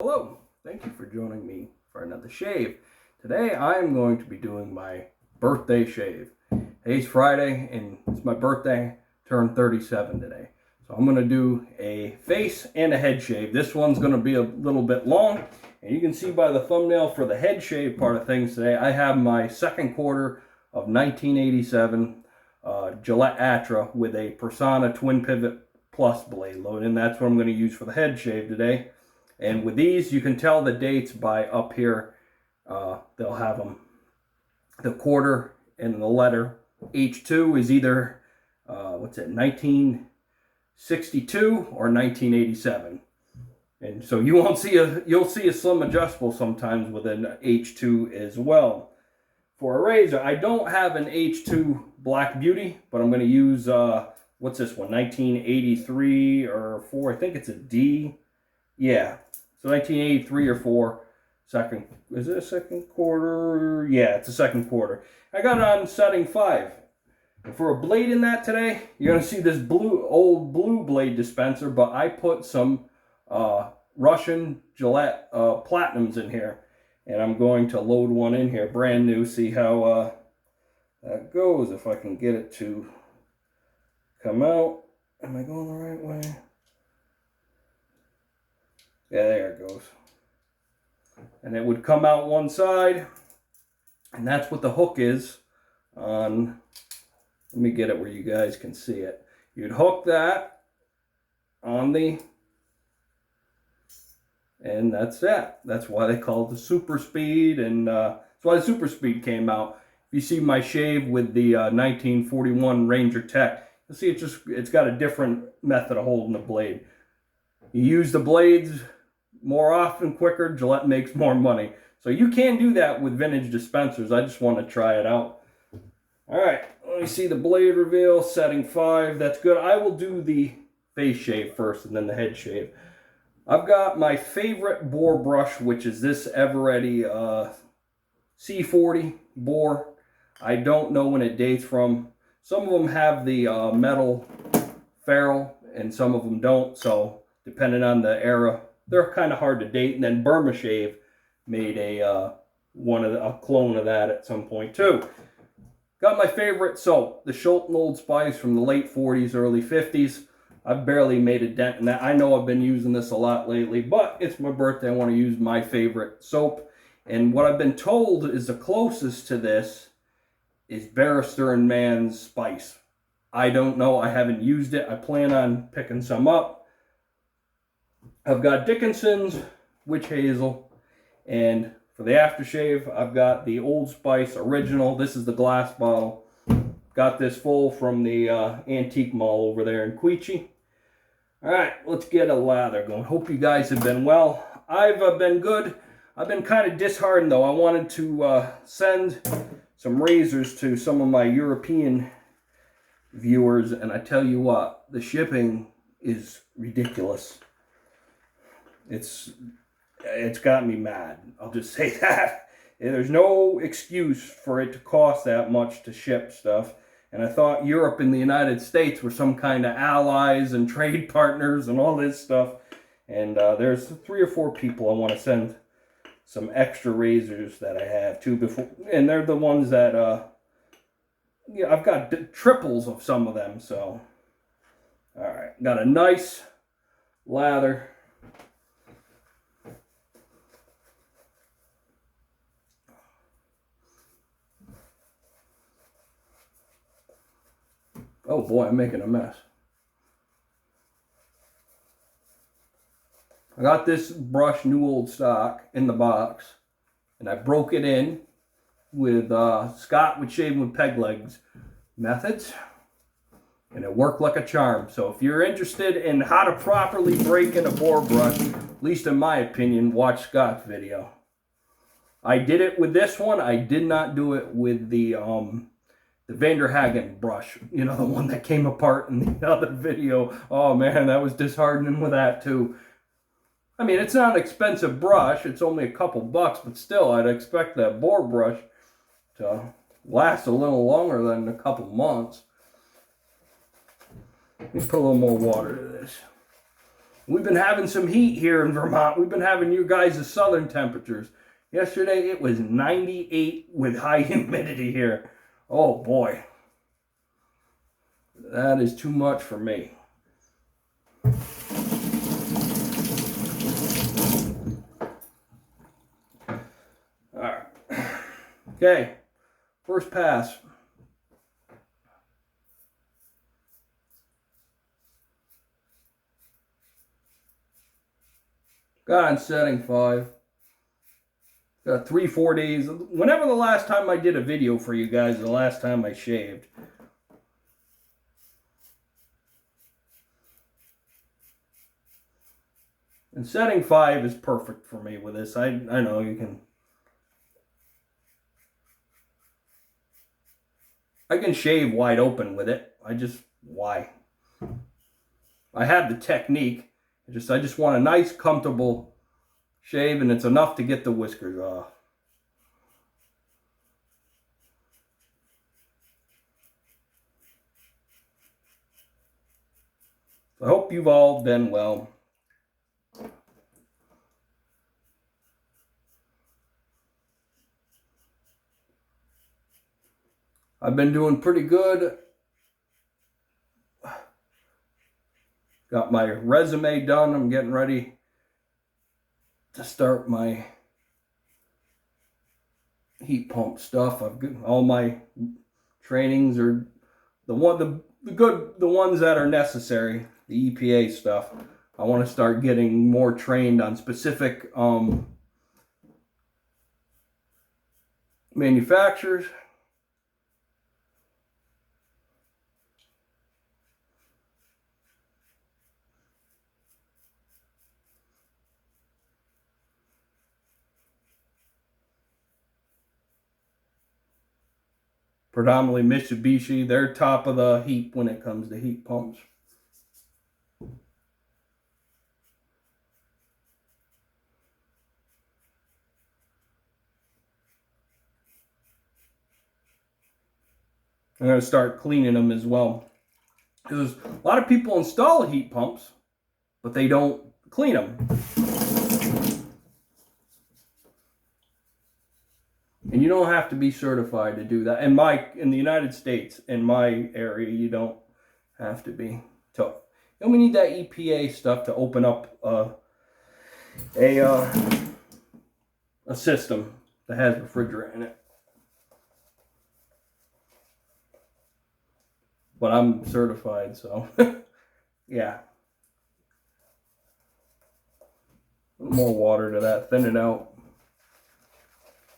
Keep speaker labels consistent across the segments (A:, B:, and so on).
A: Hello, thank you for joining me for another shave. Today I am going to be doing my birthday shave. Today's Friday and it's my birthday, turned 37 today. So I'm going to do a face and a head shave. This one's going to be a little bit long, and you can see by the thumbnail for the head shave part of things today, I have my second quarter of 1987 Gillette Atra with a Persona Twin Pivot Plus blade load, and that's what I'm going to use for the head shave today. And with these, you can tell the dates by up here. They'll have them, the quarter and the letter. H2 is either, 1962 or 1987. And so you'll see a slim adjustable sometimes with an H2 as well. For a razor, I don't have an H2 Black Beauty, but I'm going to use, what's this one, 1983 or 4, I think it's a D. Yeah, so 1983 or 4, is it a second quarter? Yeah, it's a second quarter. I got it on setting 5. And for a blade in that today, you're going to see this old blue blade dispenser, but I put some Russian Gillette Platinums in here. And I'm going to load one in here, brand new, see how that goes, if I can get it to come out. Am I going the right way? Yeah, there it goes. And it would come out one side, and that's what the hook is on. Let me get it where you guys can see it. You'd hook that on the, and that's that. That's why they call it the Super Speed, and that's why the Super Speed came out. If you see my shave with the 1941 Ranger Tech, you'll see it's got a different method of holding the blade. You use the blades more often, quicker, Gillette makes more money. So you can do that with vintage dispensers. I just want to try it out. All right, let me see the blade reveal, setting 5. That's good. I will do the face shave first and then the head shave. I've got my favorite boar brush, which is this Eveready C40 boar. I don't know when it dates from. Some of them have the metal ferrule and some of them don't, so depending on the era, they're kind of hard to date. And then Burma Shave made a clone of that at some point too. Got my favorite soap, the Schulten Old Spice from the late 40s, early 50s. I've barely made a dent in that. I know I've been using this a lot lately, but it's my birthday. I want to use my favorite soap. And what I've been told is the closest to this is Barrister and Mann's Spice. I don't know. I haven't used it. I plan on picking some up. I've got Dickinson's Witch Hazel, and for the aftershave, I've got the Old Spice Original. This is the glass bottle. Got this full from the antique mall over there in Queechee. All right, let's get a lather going. Hope you guys have been well. I've been good. I've been kind of disheartened, though. I wanted to send some razors to some of my European viewers, and I tell you what, the shipping is ridiculous. It's got me mad. I'll just say that. There's no excuse for it to cost that much to ship stuff. And I thought Europe and the United States were some kind of allies and trade partners and all this stuff. And there's 3 or 4 people I want to send some extra razors that I have too before. And they're the ones that, yeah, I've got triples of some of them. So, all right, got a nice lather. Oh boy, I'm making a mess. I got this brush, new old stock, in the box, and I broke it in with Scott with Shaving with Peg Legs methods, and it worked like a charm. So if you're interested in how to properly break in a boar brush, at least in my opinion, watch Scott's video. I did it with this one. I did not do it with the Vanderhagen brush, you know, the one that came apart in the other video. Oh man, that was disheartening with that too. I mean, it's not an expensive brush. It's only a couple bucks, but still, I'd expect that boar brush to last a little longer than a couple months. Let me put a little more water to this. We've been having some heat here in Vermont. We've been having you guys' southern temperatures. Yesterday it was 98 with high humidity here. Oh boy. That is too much for me. Alright. Okay. First pass. Got on setting 5. Got 3-4 days. Whenever the last time I did a video for you guys, the last time I shaved. And setting 5 is perfect for me with this. I know you can... I can shave wide open with it. Why? I have the technique. I just want a nice, comfortable shave, and it's enough to get the whiskers off. I hope you've all done well. I've been doing pretty good. Got my resume done. I'm getting ready to start my heat pump stuff. I've got all my trainings are the ones that are necessary, the EPA stuff. I want to start getting more trained on specific manufacturers. Predominantly Mitsubishi, they're top of the heap when it comes to heat pumps. I'm going to start cleaning them as well. Because a lot of people install heat pumps, but they don't clean them. And you don't have to be certified to do that. In the United States, in my area, you don't have to be. So, and we need that EPA stuff to open up a system that has refrigerant in it. But I'm certified, so yeah. A little more water to that, thin it out.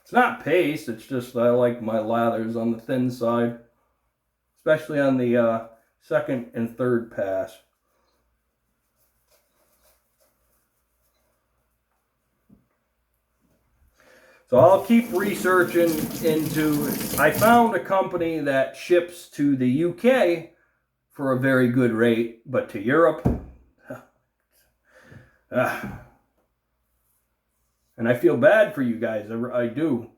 A: It's not paste, it's just I like my lathers on the thin side, especially on the second and third pass. So I'll keep researching into, I found a company that ships to the UK for a very good rate, but to Europe, and I feel bad for you guys, I do.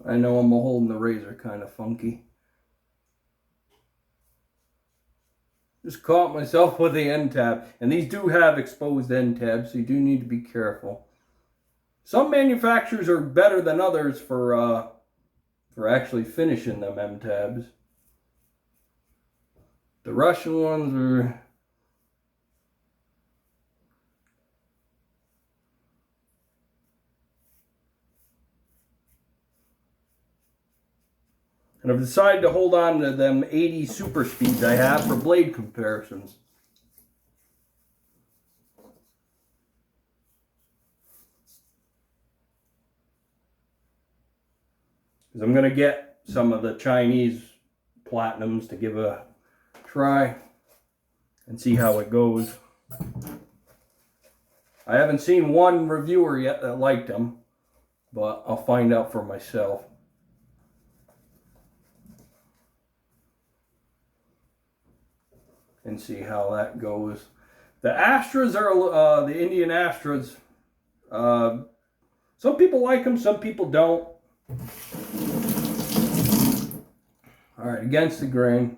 A: I know I'm holding the razor kind of funky. Just caught myself with the end tab. And these do have exposed end tabs, so you do need to be careful. Some manufacturers are better than others for actually finishing them end tabs. The Russian ones are... And I've decided to hold on to them 80 super speeds I have for blade comparisons. Because I'm going to get some of the Chinese platinums to give a try and see how it goes. I haven't seen one reviewer yet that liked them, but I'll find out for myself. And see how that goes. The Astras are, the Indian Astras, some people like them, some people don't. Alright, against the grain.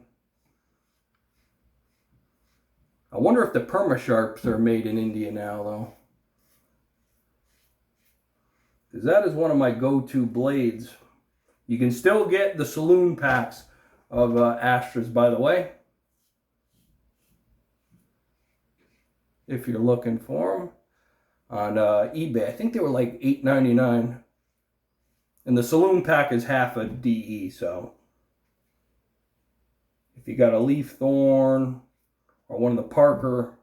A: I wonder if the Perma-Sharps are made in India now, though. Because that is one of my go-to blades. You can still get the saloon packs of Astras, by the way, if you're looking for them on eBay. I think they were like $8.99. And the saloon pack is half a DE, so if you got a leaf thorn or one of the Parker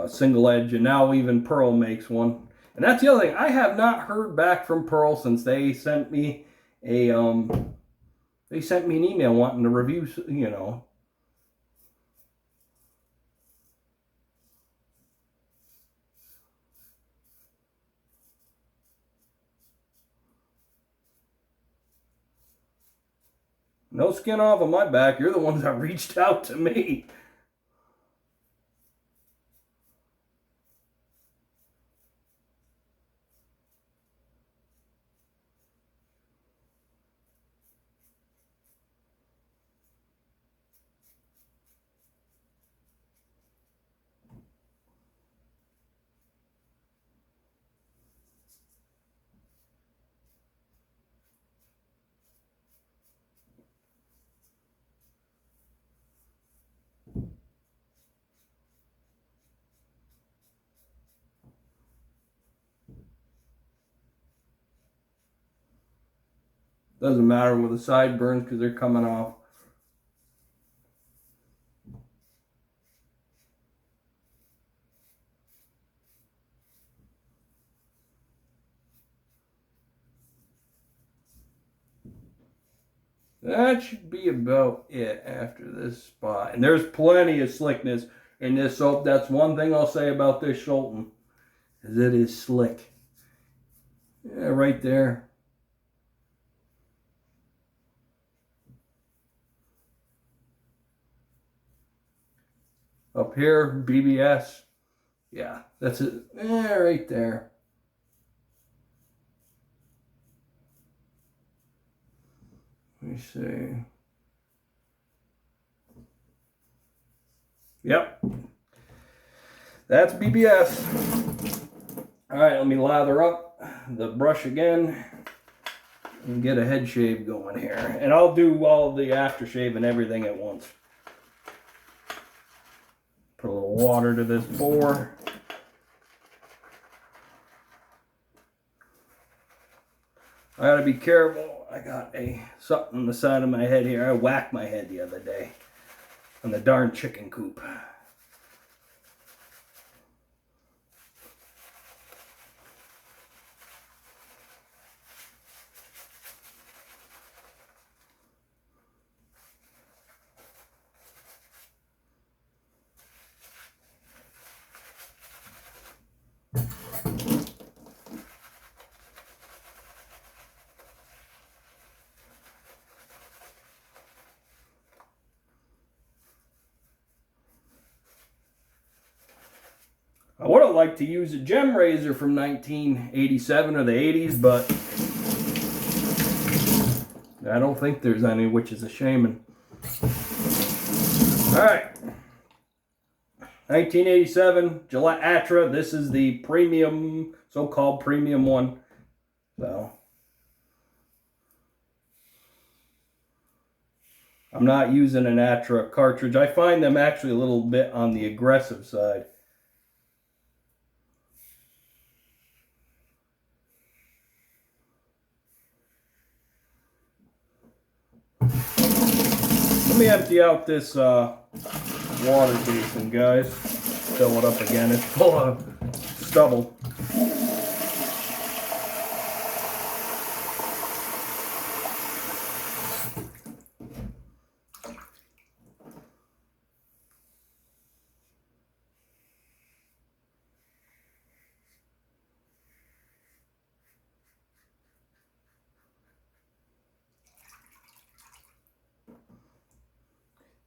A: single edge, and now even Pearl makes one. And that's the other thing. I have not heard back from Pearl since they sent me a an email wanting to review, you know. No skin off of my back. You're the ones that reached out to me. Doesn't matter with the sideburns because they're coming off. That should be about it after this spot. And there's plenty of slickness in this soap. That's one thing I'll say about this Schulten, is it is slick. Yeah, right there. Up here, BBS. Yeah, that's it. Yeah, right there. Let me see. Yep. That's BBS. All right, let me lather up the brush again and get a head shave going here. And I'll do all the aftershave and everything at once. Put a little water to this pour. I gotta be careful. I got something on the side of my head here. I whacked my head the other day on the darn chicken coop. I would have liked to use a gem razor from 1987 or the 80s, but I don't think there's any, which is a shame. Alright. 1987 Gillette Atra. This is the premium, so-called premium one. So I'm not using an Atra cartridge. I find them actually a little bit on the aggressive side. Let me empty out this water basin, guys. Fill it up again. It's full of stubble.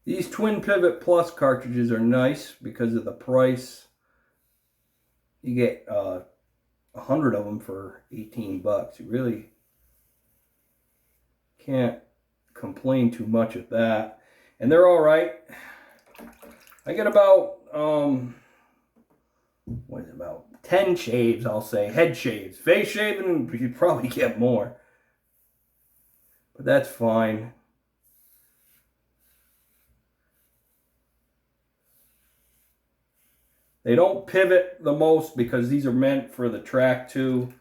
A: These Twin Pivot Plus cartridges are nice because of the price. You get 100 of them for 18 bucks. You really can't complain too much at that. And they're all right. I get about, what is it, about 10 shaves, I'll say. Head shaves. Face shaving, you probably get more. But that's fine. They don't pivot the most because these are meant for the Track 2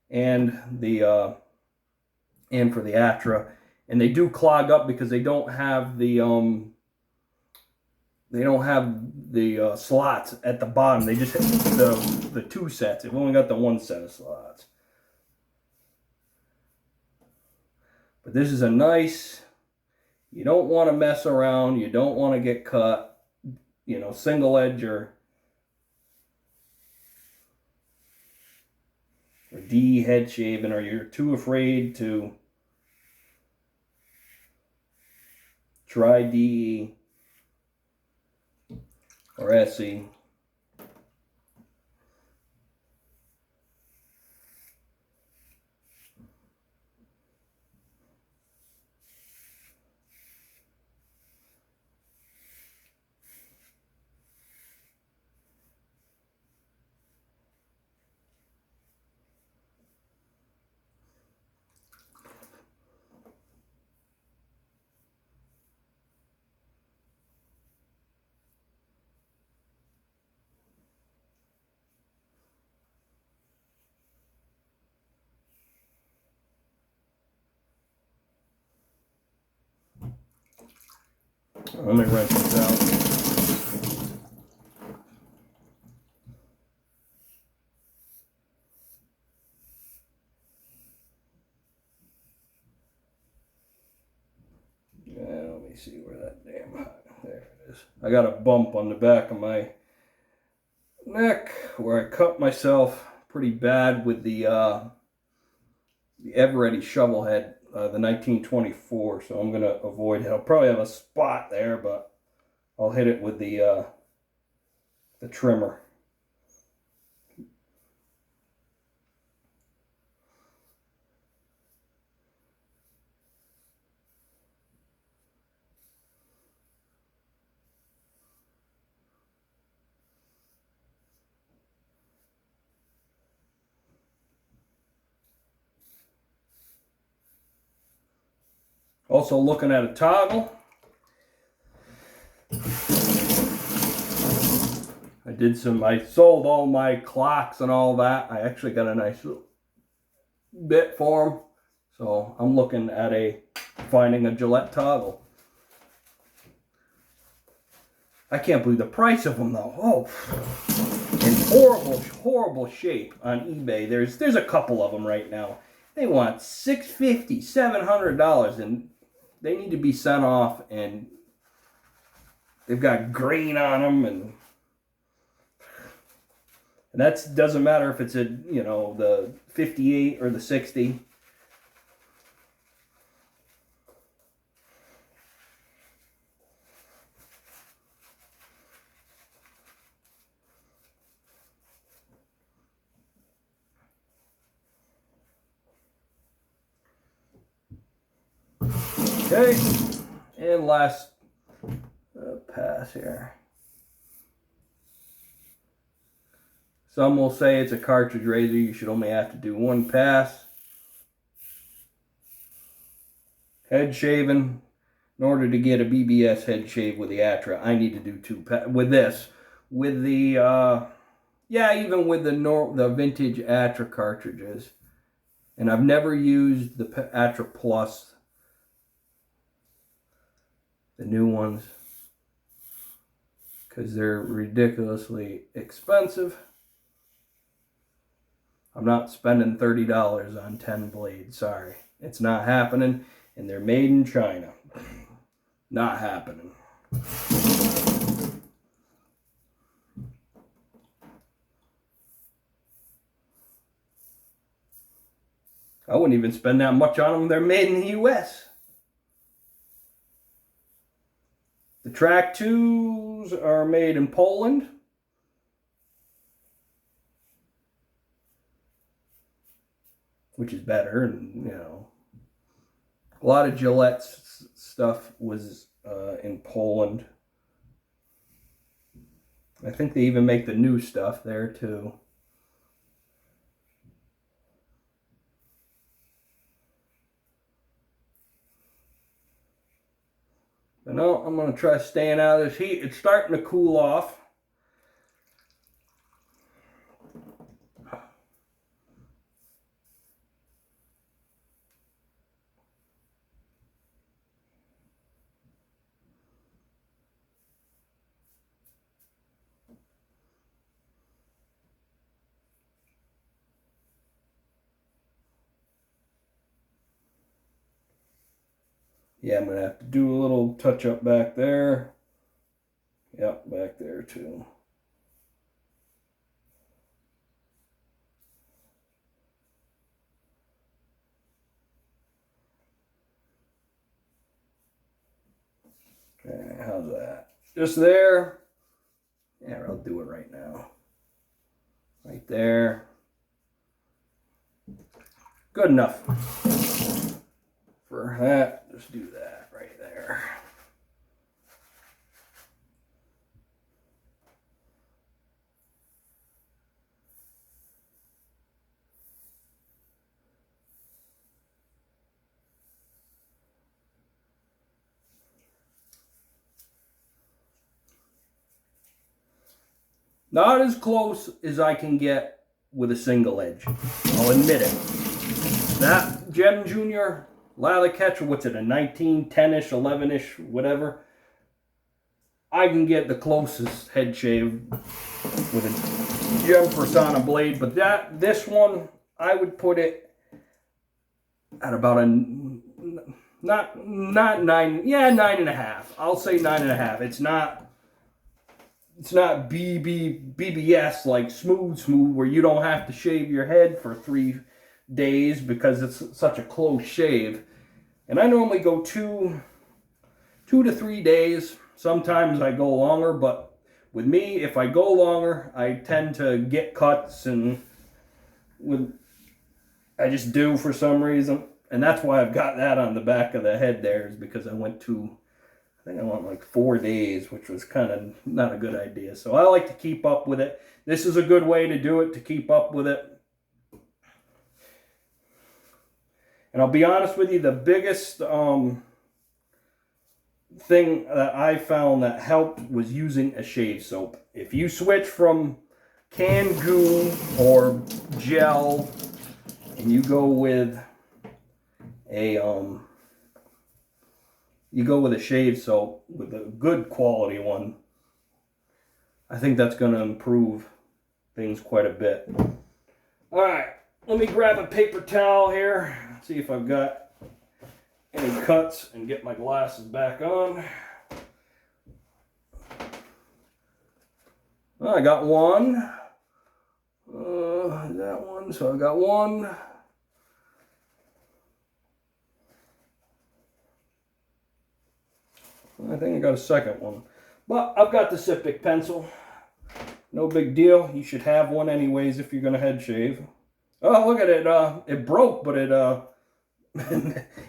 A: and for the Atra, and they do clog up because they don't have the slots at the bottom. They just have the two sets. They've only got the one set of slots. But this is a nice. You don't want to mess around. You don't want to get cut. You know, single edge or D head shaving, or you're too afraid to try DE or SE. Let me rinse this out. Yeah, let me see where that damn, there it is. I got a bump on the back of my neck where I cut myself pretty bad with the Eveready shovel head, the 1924. So I'm gonna avoid it. I'll probably have a spot there, but I'll hit it with the trimmer. Also looking at a toggle. I sold all my clocks and all that. I actually got a nice little bit for them. So I'm looking at finding a Gillette toggle. I can't believe the price of them though. Oh, in horrible shape on eBay. There's a couple of them right now. They want $650, $700, and they need to be sent off, and they've got green on them, and that doesn't matter if it's the 58 or the 60. Okay, and last pass here. Some will say it's a cartridge razor. You should only have to do one pass. Head shaving. In order to get a BBS head shave with the Atra, I need to do two passes. With this. With the, even with the vintage Atra cartridges. And I've never used the Atra Plus. the new ones, because they're ridiculously expensive. I'm not spending $30 on 10 blades. Sorry. It's not happening. And they're made in China. Not happening. I wouldn't even spend that much on them. They're made in the U.S. The track 2s are made in Poland. Which is better, and a lot of Gillette's stuff was in Poland. I think they even make the new stuff there too. But no, I'm going to try staying out of this heat. It's starting to cool off. Yeah, I'm going to have to do a little touch up back there. Yep, back there too. Okay, how's that? Just there. Yeah, I'll do it right now. Right there. Good enough. For that, just do that right there. Not as close as I can get with a single edge. I'll admit it. That Gem Junior lather catcher, what's it, a 19, 10-ish, 11-ish, whatever. I can get the closest head shave with a Gem Persona blade, but this one, I would put it at about a, not 9, yeah, 9.5. I'll say 9.5. It's not BBS like smooth where you don't have to shave your head for 3 days because it's such a close shave. And I normally go 2 to 3 days. Sometimes I go longer, but with me, if I go longer, I tend to get cuts, and I just do for some reason. And that's why I've got that on the back of the head there, is because I went like 4 days, which was kind of not a good idea. So I like to keep up with it. This is a good way to do it, to keep up with it. And I'll be honest with you, the biggest thing that I found that helped was using a shave soap. If you switch from canned goo or gel and you go with a shave soap, with a good quality one, I think that's going to improve things quite a bit. All right, let me grab a paper towel here, see if I've got any cuts, and get my glasses back on. I got one. That one, so I got one. I think I got a second one. But I've got the Sypic pencil. No big deal. You should have one anyways if you're going to head shave. Oh, look at it. It broke, but it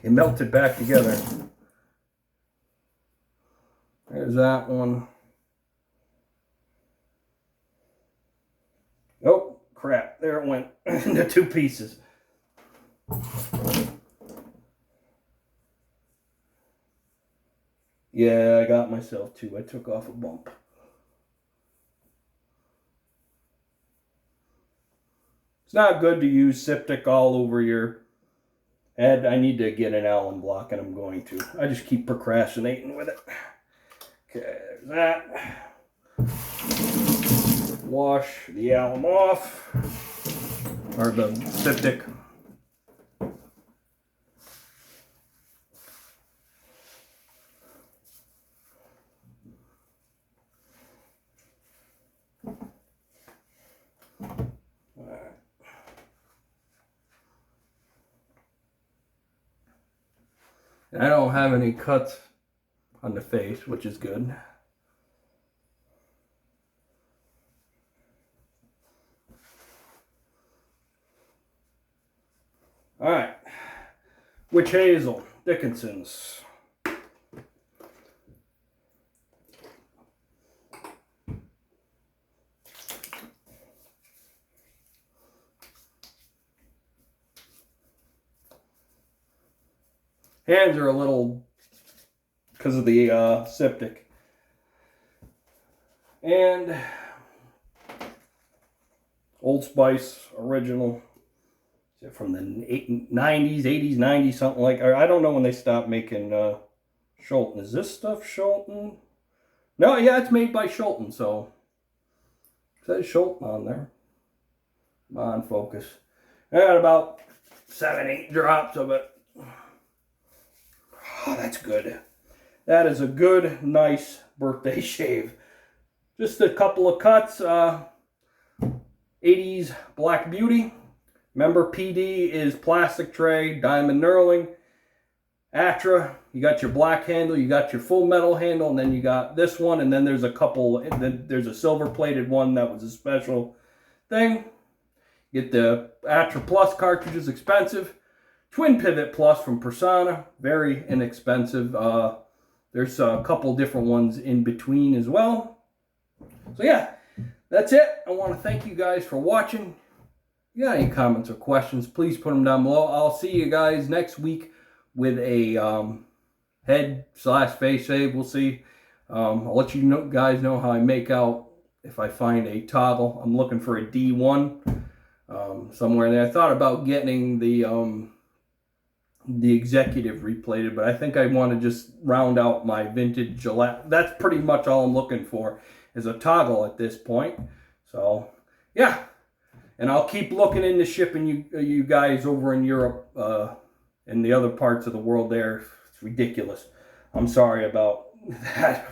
A: it melted back together. There's that one. Oh, crap. There it went into 2 pieces. Yeah, I got myself 2. I took off a bump. It's not good to use Sypic all over your And I need to get an Allen block, and I'm going to. I just keep procrastinating with it. Okay, there's that. Wash the alum off, or the styptic. And I don't have any cuts on the face, which is good. All right, witch hazel, Dickinson's. Hands are a little, because of the septic. And Old Spice original. Is it from the 90s, 80s, 90s, something like that? I don't know when they stopped making Scholten. Is this stuff Scholten? No, yeah, it's made by Scholten, so it says Scholten on there. Come on, focus. I got about 7, 8 drops of it. Oh, that's good. That is a good, nice birthday shave. Just a couple of cuts. 80s Black Beauty. Remember, PD is plastic tray, diamond knurling. Atra, you got your black handle, you got your full metal handle, and then you got this one, and then there's a couple, and then there's a silver plated one that was a special thing. Get the Atra Plus cartridges, expensive. Twin Pivot Plus from Persona, very inexpensive. There's a couple different ones in between as well. So yeah, that's it. I want to thank you guys for watching. If you got any comments or questions, please put them down below. I'll see you guys next week with a head/face shave. We'll see. I'll let you guys know how I make out if I find a toggle. I'm looking for a D1 somewhere in there. I thought about getting the executive replated, but I think I want to just round out my vintage Gillette. That's pretty much all I'm looking for, is a toggle at this point. So yeah, and I'll keep looking into shipping you guys over in Europe and the other parts of the world there. It's ridiculous. I'm sorry about that.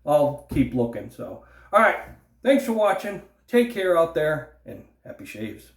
A: I'll keep looking. So all right, thanks for watching. Take care out there, and happy shaves.